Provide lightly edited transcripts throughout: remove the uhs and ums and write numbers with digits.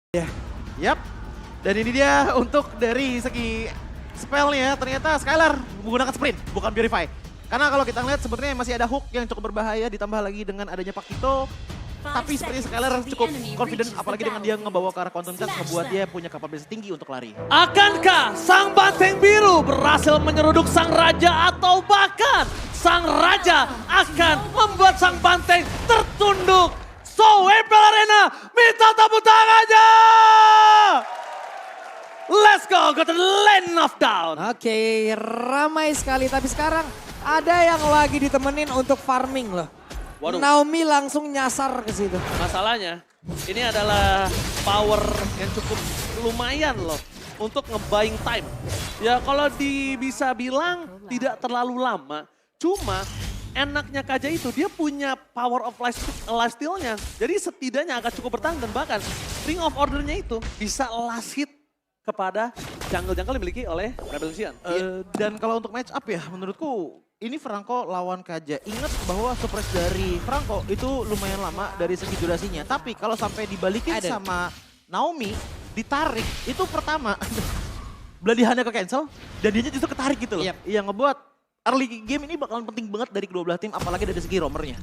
Ya, yap. Dan ini dia untuk dari segi spellnya ternyata Skylar menggunakan sprint, bukan Purify. Karena kalau kita lihat sebenarnya masih ada hook yang cukup berbahaya ditambah lagi dengan adanya Pakito. Tapi sepertinya Skylar cukup confident apalagi dengan dia ngebawa ke arah Quantum Charge membuat dia punya kapabilitas tinggi untuk lari. Akankah sang banteng biru berhasil menyeruduk sang raja atau bahkan sang raja akan membuat sang banteng tertunduk? So, Apple Arena minta tepuk tangannya! Let's go to the lane of down. Oke, ramai sekali. Tapi sekarang ada yang lagi ditemenin untuk farming loh. Waduh. Naomi langsung nyasar ke situ. Masalahnya, ini adalah power yang cukup lumayan loh untuk nge-buying time. Ya kalau bisa bilang tidak terlalu lama, cuma enaknya KJ itu dia punya power of lifesteal-nya. Jadi setidaknya akan cukup bertahan dan bahkan ring of order-nya itu bisa last hit kepada jungle-jungle dimiliki oleh Rebellion. Dan kalau untuk match up ya menurutku ini Franco lawan Kaja. Ingat bahwa surprise dari Franco itu lumayan lama dari segi durasinya. Tapi kalau sampai dibalikin sama Naomi, ditarik itu pertama. Beladihannya ke cancel dan dia justru ketarik gitu loh. Yang ngebuat early game ini bakalan penting banget dari kedua belah tim apalagi dari segi roamernya.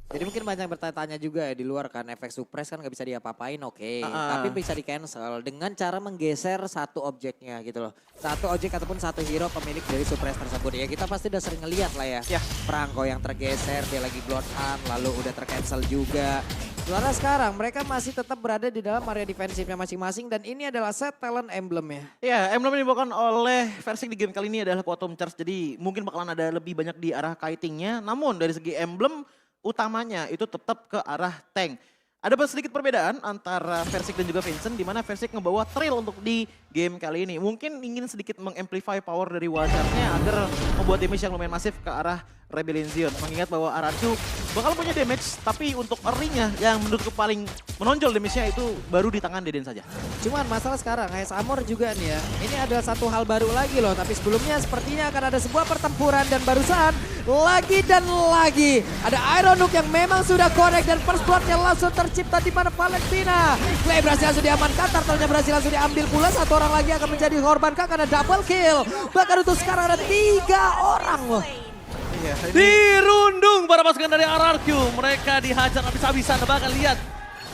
Jadi mungkin banyak bertanya-tanya juga ya di luar kan efek suppress kan nggak bisa diapa-apain tapi bisa di cancel dengan cara menggeser satu objeknya gitu loh. Satu objek ataupun satu hero pemilik dari suppress tersebut ya kita pasti udah sering ngeliat lah ya. Franco yang tergeser dia lagi blood hunt lalu udah tercancel juga. Sementara sekarang mereka masih tetap berada di dalam area defensifnya masing-masing dan ini adalah set talent emblem ya. Ya, emblem yang dibawakan oleh Versing di game kali ini adalah Quantum Charge. Jadi mungkin bakalan ada lebih banyak di arah kitingnya. Namun dari segi emblem utamanya itu tetap ke arah tank. Ada sedikit perbedaan antara Versik dan juga Vincent di mana Versik ngebawa trail untuk di game kali ini. Mungkin ingin sedikit mengamplify power dari wajahnya agar membuat damage yang lumayan masif ke arah Rebellion Zion. Mengingat bahwa Arachu bakal punya damage tapi untuk early-nya yang menurutku paling menonjol damage-nya itu baru di tangan Deden saja. Cuman masalah sekarang HS Amor juga nih ya. Ini adalah satu hal baru lagi loh. Tapi sebelumnya sepertinya akan ada sebuah pertempuran dan barusan lagi dan lagi. Ada Iron Hook yang memang sudah connect dan first blood-nya langsung tercipta di mana Valentina. Clay berhasil langsung diamankan, Turtle-nya berhasil langsung diambil pula. Satu orang lagi akan menjadi korban karena double kill. Bahkan untuk sekarang ada 3 orang loh. Dirundung para pasukan dari RRQ. Mereka dihajar habis-habisan. Bahkan lihat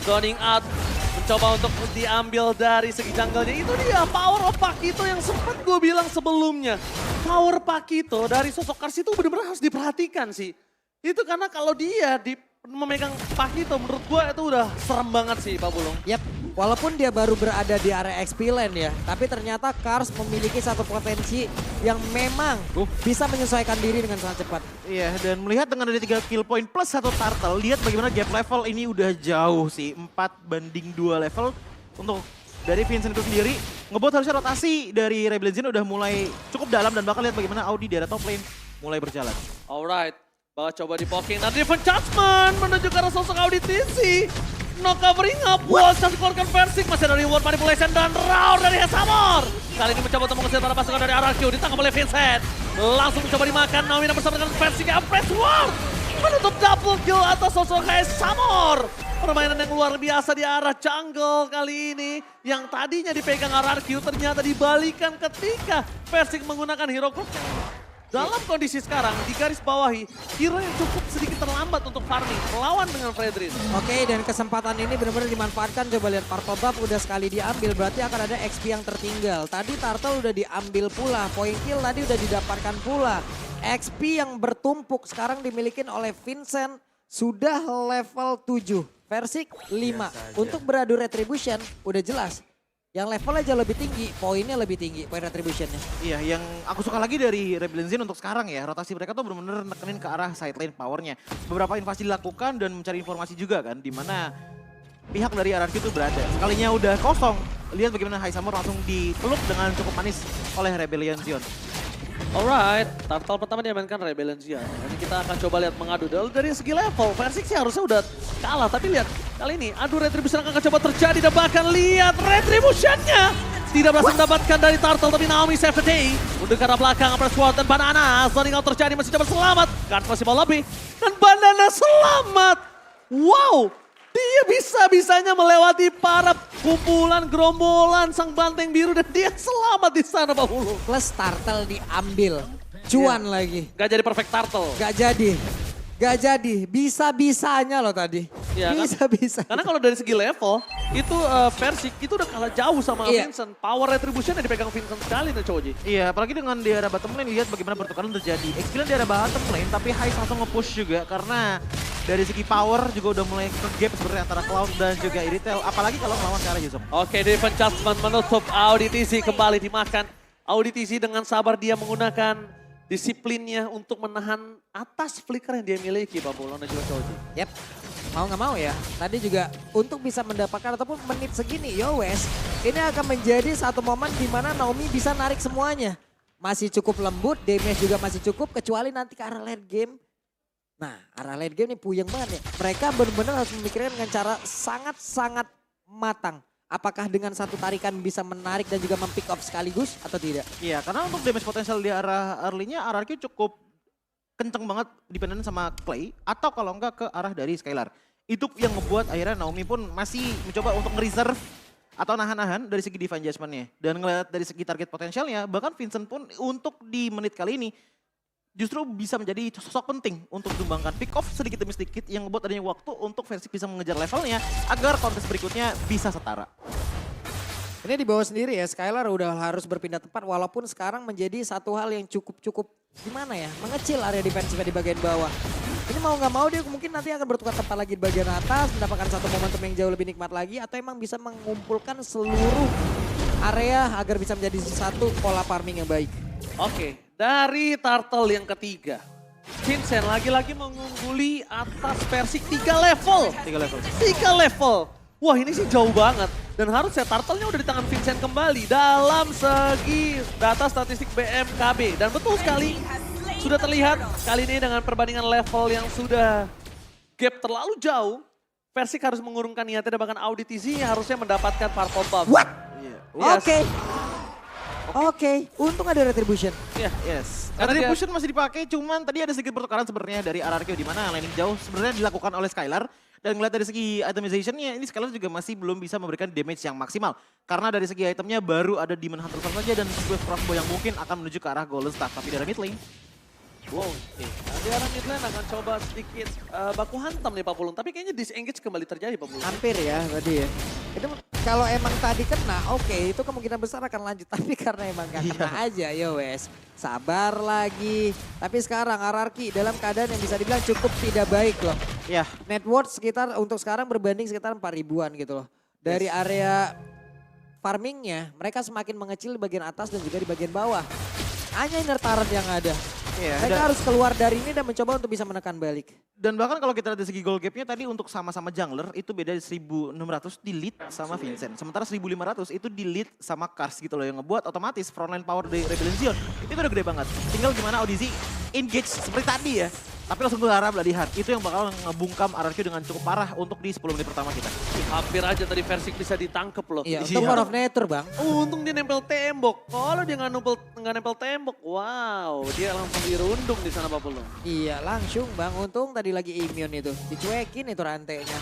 zoning out mencoba untuk diambil dari segi jungle-nya. Itu dia power of Pakito yang sempat gue bilang sebelumnya. Power Pakito dari sosok Kars itu benar-benar harus diperhatikan sih. Itu karena kalau dia memegang Pakito menurut gue itu udah serem banget sih Pak Bulung. Yap, walaupun dia baru berada di area XP lane ya, tapi ternyata Kars memiliki satu potensi yang memang bisa menyesuaikan diri dengan sangat cepat. Iya, dan melihat dengan ada 3 kill point plus 1 turtle, lihat bagaimana gap level ini udah jauh sih. 4-2 level untuk dari Vincent itu sendiri. Ngebuat harusnya rotasi dari Rebellion udah mulai cukup dalam dan bakal lihat bagaimana Audi di area top lane mulai berjalan. Alright, bakal coba di-poking. Dan Different Judgment menuju ke arah sosok Audi TC. No covering up, wall charge dikeluarkan Versik. Masih ada reward manipulation dan roar dari Hesamor. Kali ini mencoba untuk mengusir para pasukan dari RRQ. Ditangkap oleh Vincent. Langsung mencoba dimakan. Naomi bersama dengan Versik. Press war. Menutup double kill atas sosok Hesamor. Permainan yang luar biasa di arah jungle kali ini. Yang tadinya dipegang RRQ ternyata dibalikan ketika Versik menggunakan hero group. Dalam kondisi sekarang, di garis bawahi, hero yang cukup sedikit terlambat untuk farming, melawan dengan Fredrin. Oke, dan kesempatan ini benar-benar dimanfaatkan. Coba lihat Purple Buff udah sekali diambil, berarti akan ada XP yang tertinggal. Tadi Turtle udah diambil pula, point kill tadi udah didapatkan pula. XP yang bertumpuk sekarang dimiliki oleh Vincent, sudah level 7. Versik 5. Untuk beradu Retribution, udah jelas. Yang levelnya jauh lebih tinggi, poinnya lebih tinggi, poin retributionnya. Iya, yang aku suka lagi dari Rebellion Zion untuk sekarang ya, rotasi mereka tuh benar-benar nekenin ke arah side lane powernya. Beberapa invasi dilakukan dan mencari informasi juga kan, di mana pihak dari RRQ itu berada. Sekalinya udah kosong, lihat bagaimana Hesamor langsung dipeluk dengan cukup manis oleh Rebellion Zion. Alright, turtle pertama diamankan Rebellion Zion. Ini kita akan coba lihat mengadu. Dari segi level, Versik sih harusnya udah kalah. Tapi lihat, kali ini adu Retribution akan coba terjadi. Dan bahkan lihat Retribution-nya. Tidak berhasil mendapatkan dari Turtle, tapi Naomi save the day. Untuk ke arah belakang, Press Sword dan Banana. Zoning out terjadi, masih coba selamat. Guards masih mau lebih. Dan Banana selamat. Wow, dia dia bisa-bisanya melewati para kumpulan, gerombolan, sang banteng biru dan dia selamat di sana Pak Pulu. Plus turtle diambil. Cuan lagi. Gak jadi perfect turtle. Gak jadi. Gak jadi. Bisa-bisanya loh tadi. Iya, kan? Bisa-bisa. Karena kalau dari segi level, itu Versik itu udah kalah jauh sama Iya. Vincent. Power retribution yang dipegang Vincent sekali nih Choji. Iya, apalagi dengan di area bottom lane lihat bagaimana pertukaran terjadi. Experience di area bottom lane tapi Heist langsung nge-push juga karena dari segi power juga udah mulai ke-gap sebenarnya antara Cloud dan juga Iritel. Apalagi kalau melawan cara Yuzong. Oke, Devon Chasman menutup Auditisi kembali dimakan. Auditisi dengan sabar dia menggunakan disiplinnya untuk menahan atas flicker yang dia miliki Pak Pulu dan juga Choji. Yep. Mau nggak mau ya, tadi juga untuk bisa mendapatkan ataupun menit segini, yo wes, ini akan menjadi satu momen di mana Naomi bisa narik semuanya. Masih cukup lembut, damage juga masih cukup, kecuali nanti ke arah late game. Nah, arah late game ini puyeng banget ya. Mereka benar-benar harus memikirkan dengan cara sangat-sangat matang. Apakah dengan satu tarikan bisa menarik dan juga mempick off sekaligus atau tidak? Iya, karena untuk damage potensial di arah early-nya RRQ cukup kenceng banget dependen sama Clay atau kalau enggak ke arah dari Skylar. Itu yang ngebuat akhirnya Naomi pun masih mencoba untuk nge-reserve atau nahan-nahan dari segi divine judgment-nya. Dan ngeliat dari segi target potensialnya, bahkan Vincent pun untuk di menit kali ini justru bisa menjadi sosok penting untuk dikembangkan pick off sedikit demi sedikit yang ngebuat adanya waktu untuk Versik bisa mengejar levelnya agar kontes berikutnya bisa setara. Ini di bawah sendiri ya, Skylar udah harus berpindah tempat walaupun sekarang menjadi satu hal yang cukup gimana ya, mengecil area defensifnya di bagian bawah. Ini mau nggak mau dia mungkin nanti akan bertukar tempat lagi di bagian atas, mendapatkan satu momentum yang jauh lebih nikmat lagi atau emang bisa mengumpulkan seluruh area agar bisa menjadi satu pola farming yang baik. Oke, dari turtle yang ketiga. Vincent lagi-lagi mengungguli atas Versik 3 level. 3 level. 3 level. Wah ini sih jauh banget. Dan harusnya turtle-nya udah di tangan Vincent kembali dalam segi data statistik BMKB. Dan betul sekali, sudah terlihat kali ini dengan perbandingan level yang sudah gap terlalu jauh. Versik harus mengurungkan niatnya dan bahkan Auditisi harusnya mendapatkan purple buff. What? Iya. Yes. Oke, untung ada retribution. Iya. Yes. Karena dia- Retribution masih dipakai, cuman tadi ada sedikit pertukaran sebenarnya dari RRQ di mana landing jauh sebenarnya dilakukan oleh Skylar. Dan ngeliat dari segi itemization-nya, ini Skylar juga masih belum bisa memberikan damage yang maksimal. Karena dari segi itemnya baru ada Demon Hunter saja dan Swift Crossbow yang mungkin akan menuju ke arah Golden Staff. Tapi dari mid lane, Wow, oke. Nah, di arah mid lane akan coba sedikit baku hantam nih Pak Pulung. Tapi kayaknya disengage kembali terjadi Pak Pulung. Hampir ya tadi ya. Itu kalau emang tadi kena, oke, itu kemungkinan besar akan lanjut. Tapi karena emang gak kena aja, ya wes. Sabar lagi. Tapi sekarang RRQ dalam keadaan yang bisa dibilang cukup tidak baik loh. ya Net worth sekitar untuk sekarang berbanding sekitar 4 ribuan gitu loh. Dari area farmingnya, mereka semakin mengecil di bagian atas dan juga di bagian bawah. Hanya inner turret yang ada. Iya, Mereka harus keluar dari ini dan mencoba untuk bisa menekan balik. Dan bahkan kalau kita lihat dari segi goal gap-nya tadi untuk sama-sama jungler itu beda 1.600 di lead sama Vincent. Sementara 1.500 itu di lead sama Kars gitu loh yang ngebuat otomatis frontline power dari Rebellion Zion itu udah gede banget. Tinggal gimana Audisi engage seperti tadi ya. Tapi langsung ke arah Bloody Heart. Itu yang bakal ngebungkam RRQ dengan cukup parah untuk di 10 menit pertama kita. Hampir aja tadi Versik bisa ditangkep loh. Iya, untuk War of Nature bang. Untung dia nempel tembok. Kalau dia nggak nempel tembok, wow, dia langsung dirundung di sana Pak Pulung. Iya langsung bang, untung tadi lagi immune itu. Dicuekin itu rantainya.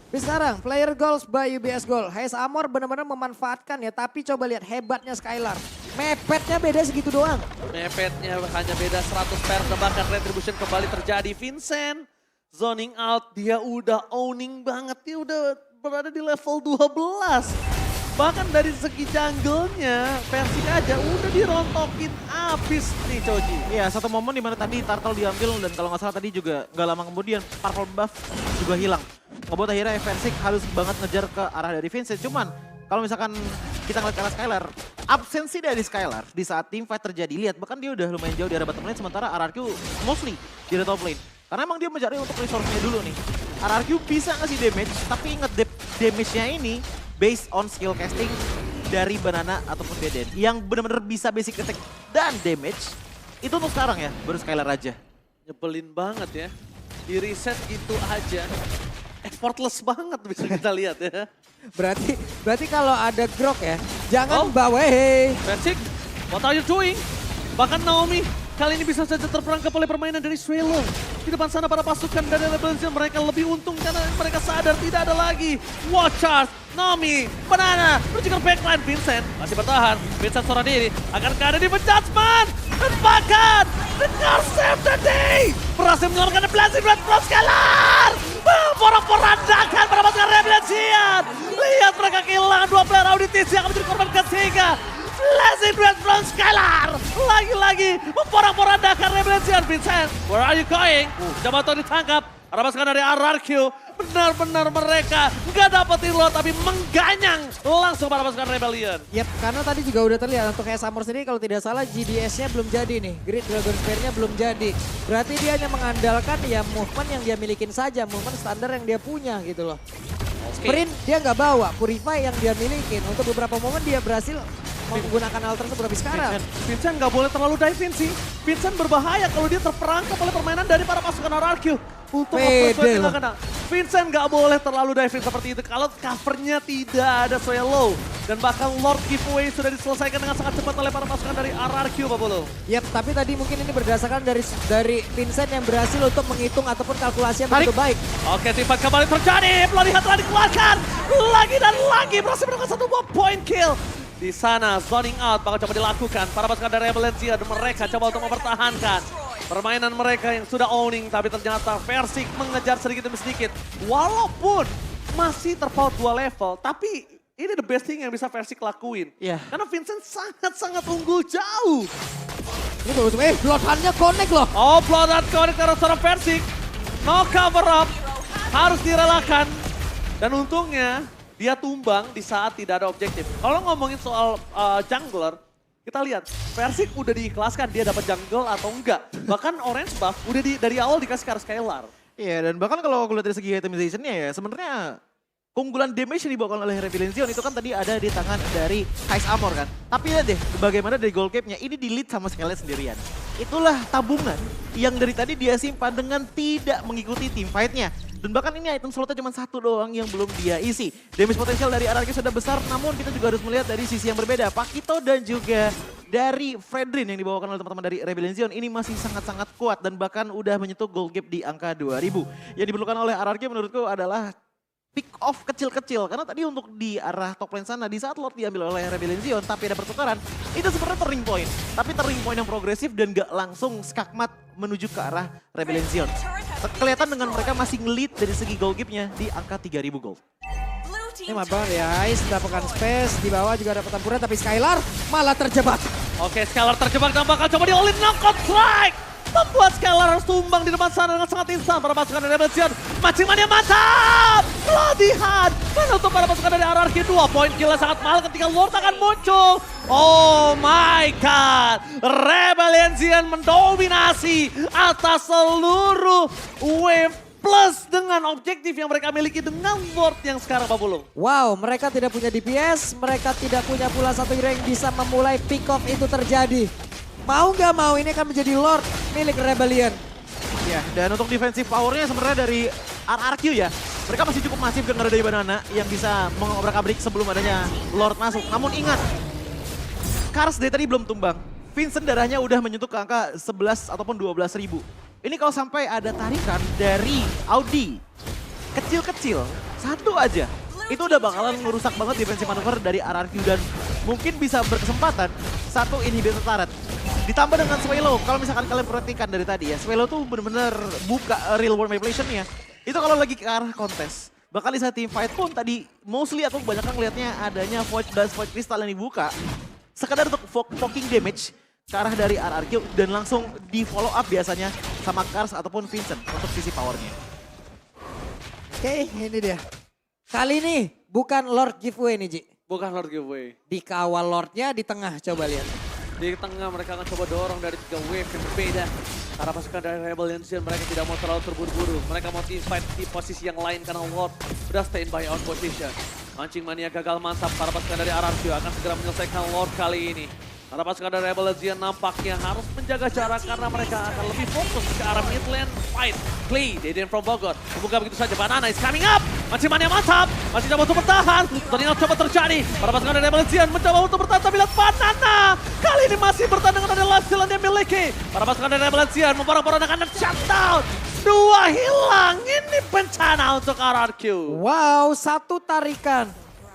Tapi sekarang player goals by UBS Gold. Heist Amor benar-benar memanfaatkan ya, tapi coba lihat hebatnya Skylar. Mepetnya beda segitu doang. Mepetnya hanya beda 100 bahkan retribution kembali terjadi. Vincent zoning out, dia udah owning banget, dia udah berada di level 12. Bahkan dari segi jungle-nya, Versik aja udah dirontokin abis nih Choji. Iya, satu momen dimana tadi Turtle diambil dan kalau nggak salah tadi juga nggak lama kemudian purple buff juga hilang. Ngebuat akhirnya Versik harus banget ngejar ke arah dari Vincent. Cuman kalau misalkan kita ngeliat ke arah Skylar, absensi dari Skylar di saat team fight terjadi, lihat bahkan dia udah lumayan jauh di arah bottom lane sementara RRQ mostly di arah top lane. Karena emang dia mencari untuk resource-nya dulu nih. RRQ bisa ngasih damage, tapi inget damage-nya ini based on skill casting dari Banana ataupun Deden. Yang benar-benar bisa basic attack dan damage, itu untuk sekarang ya, baru Skylar aja. Nyebelin banget ya, di reset gitu aja. Effortless banget bisa kita lihat ya. Berarti kalau ada grok ya, jangan Oh. bawa Versik, what are you doing? Bahkan Naomi kali ini bisa saja terperangkap oleh permainan dari Swallow. Di depan sana para pasukan dari Rebellion mereka lebih untung karena mereka sadar tidak ada lagi Watchers, Nomi, Banana, menuju ke backline Vincent. Masih bertahan, Vincent seorang diri akan keadaan di Judgment. Dan bahkan dengar Save the Day berhasil menyelamatkan Blazing Red Pro Scalar. Porak-porandakan para pasukan Rebellion. Lihat mereka kehilangan 2 player Auditisi yang akan menjadi korban ketiga. Blazing Red Pro Scalar lagi-lagi memporak-porandakan Rebellion. Vincent, where are you going? Jamato ditangkap. Para pasukan dari RRQ benar-benar mereka nggak dapetin lot tapi mengganyang langsung para pasukan Rebellion. Yap, karena tadi juga udah terlihat untuk Samur sendiri kalau tidak salah GDS-nya belum jadi nih. Great Dragon Spear-nya belum jadi. Berarti dia hanya mengandalkan ya movement yang dia milikin saja, movement standar yang dia punya gitu loh. Sprint dia nggak bawa, Purify yang dia milikin. Untuk beberapa momen dia berhasil menggunakan alter seperti sekarang. Vincent nggak boleh terlalu dive sih. Vincent berbahaya kalau dia terperangkap oleh permainan dari para pasukan RRQ. Untuk Pede loh. kena. Vincent nggak boleh terlalu diving seperti itu kalau covernya tidak ada swallow. Dan bahkan Lord Giveaway sudah diselesaikan dengan sangat cepat oleh para pasukan dari RRQ, Pak Bolo. Yap, tapi tadi mungkin ini berdasarkan dari Vincent yang berhasil untuk menghitung ataupun kalkulasi yang begitu baik. Oke, Tifa kembali terjadi. Pelarihan telah dikeluarkan. Lagi dan lagi berhasil menemukan 1 buah point kill. Di sana zoning out bakal coba dilakukan. Para pasukan dari Rebellion dan mereka coba untuk mempertahankan permainan mereka yang sudah owning. Tapi ternyata Versik mengejar sedikit demi sedikit. Walaupun masih terpaut 2 level. Tapi ini the best thing yang bisa Versik lakuin. Iya. Karena Vincent sangat-sangat unggul jauh. Ini bagus, Bloodhound-nya connect loh. Oh, Bloodhound connect dari seorang Versik. No cover up. Harus direlakan. Dan untungnya dia tumbang di saat tidak ada objektif. Kalau ngomongin soal jungler, kita lihat Versik udah diikhlaskan dia dapat jungle atau enggak. Bahkan Orange Buff udah dari awal dikasih ke Skylar. Iya, dan bahkan kalau aku lihat dari segi itemization-nya ya sebenarnya keunggulan damage yang dibawakan oleh Rebellion itu kan tadi ada di tangan dari Heist Amor kan. Tapi lihat deh bagaimana dari gold cap-nya ini di-lead sama Skylar sendirian. Itulah tabungan yang dari tadi dia simpan dengan tidak mengikuti team fight-nya. Dan bahkan ini item slotnya cuma 1 doang yang belum dia isi. Damage potensial dari RRQ sudah besar, namun kita juga harus melihat dari sisi yang berbeda. Pakito dan juga dari Fredrin yang dibawakan oleh teman-teman dari Rebellion ini masih sangat-sangat kuat dan bahkan udah menyentuh gold gap di angka 2000. Yang diperlukan oleh RRQ menurutku adalah pick off kecil-kecil. Karena tadi untuk di arah top lane sana, di saat Lord diambil oleh Rebellion tapi ada pertukaran, itu sebenarnya turning point. Tapi turning point yang progresif dan gak langsung skakmat menuju ke arah Rebellion. Kelihatan dengan mereka masih nge-lead dari segi gold gap-nya di angka 3000 gold. Ini mabang ya, Ice mendapatkan space, di bawah juga ada pertempuran tapi Skylar malah terjebak. Oke, Skylar terjebak dan bakal coba di all-in knockout strike. Membuat Skylar harus tumbang di depan sana dengan sangat instan para pasukan dari Rebellion. Mancing-mania mantap! Latihan menutup para pasukan dari RRQ 2 poin kill sangat mahal ketika Lord akan muncul. Oh my god, Rebellion mendominasi atas seluruh wave plus dengan objektif yang mereka miliki dengan Lord yang sekarang Pak Bulung. Wow, mereka tidak punya DPS, mereka tidak punya pula satu hero yang bisa memulai pick off itu terjadi. Mau nggak mau ini akan menjadi Lord milik Rebellion. Ya, dan untuk defensive powernya sebenarnya dari RRQ ya, mereka masih cukup masif dengan dari Banana yang bisa mengobrak-abrik sebelum adanya Lord masuk. Namun ingat, Kars dari tadi belum tumbang. Vincent darahnya udah menyentuh ke angka 11 ataupun 12 ribu. Ini kalau sampai ada tarikan dari Audi, kecil-kecil, 1 aja. Itu udah bakalan ngerusak banget defensive manuver dari RRQ dan mungkin bisa berkesempatan 1 inhibitor turret. Ditambah dengan Swallow, kalau misalkan kalian perhatikan dari tadi ya, Swallow tuh bener-bener buka real world manipulation-nya. Itu kalau lagi ke arah kontes. Bahkan di saat team fight pun tadi mostly aku kebanyakan ngeliatnya adanya Void Blast, Void Crystal yang dibuka. Sekedar untuk poking damage ke arah dari RRQ dan langsung di follow up biasanya sama Kars ataupun Vincent untuk sisi powernya. Oke, ini dia. Kali ini bukan Lord giveaway nih, Ji. Bukan Lord giveaway. Dikawal Lordnya di tengah, coba lihat. Di tengah mereka akan coba dorong dari 3 wave yang berbeda. Karena pasukan dari Rebellion mereka tidak mau terlalu terburu-buru. Mereka mau fight di posisi yang lain karena Lord sudah stay in by on position. Mancing mania gagal mantap, para pasukan dari RRQ akan segera menyelesaikan Lord kali ini. Para pasukan dari Rebellion nampaknya harus menjaga jarak karena mereka akan lebih fokus ke arah mid lane fight. Clay, Deden from Bogor. Membuka begitu saja, Banana is coming up. Mancing mania mantap, masih coba untuk bertahan. Turning out coba terjadi. Para pasukan dari Rebellion mencoba untuk bertahan, tapi lihat Banana. Kali ini masih bertahan dengan ada lifesteal yang dia miliki. Para pasukan dari Rebellion memborong-borong dengan shutdown. 2 hilang. Ini bencana untuk RRQ. Wow, satu tarikan.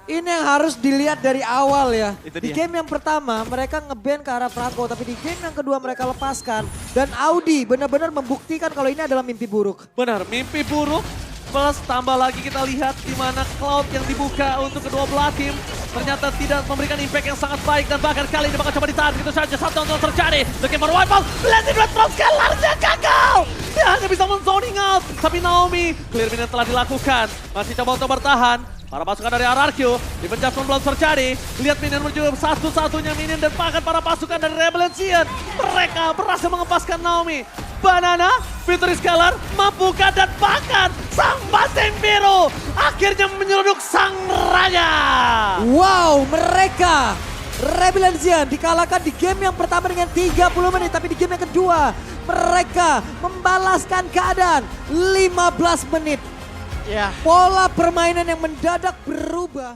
Ini yang harus dilihat dari awal ya. Itu Di dia. game yang pertama mereka nge-ban ke arah Franco, tapi di game yang kedua mereka lepaskan. Dan Audi benar-benar membuktikan kalau ini adalah mimpi buruk. Benar, mimpi buruk. Plus tambah lagi kita lihat di mana Cloud yang dibuka untuk kedua belah tim ternyata tidak memberikan impact yang sangat baik dan bahkan kali ini bakal coba ditahan gitu saja. Satu yang terjadi. Looking for wipe out. Blended Red From Scalarnya gagal. Dia hanya bisa men-zoning out. Tapi Naomi, clear minion telah dilakukan. Masih coba untuk bertahan. Para pasukan dari RRQ, defense advance belum terjadi. Lihat minion menuju satu-satunya minion dan bahkan para pasukan dari Rebellion. Mereka berhasil mengempaskan Naomi. Banana, Victory Scalar, mampukah dan bahkan sang Banteng Biru akhirnya menyeruduk sang raja. Wow, mereka Rebellion dikalahkan di game yang pertama dengan 30 menit. Tapi di game yang kedua mereka membalaskan keadaan 15 menit. Ya. Pola permainan yang mendadak berubah.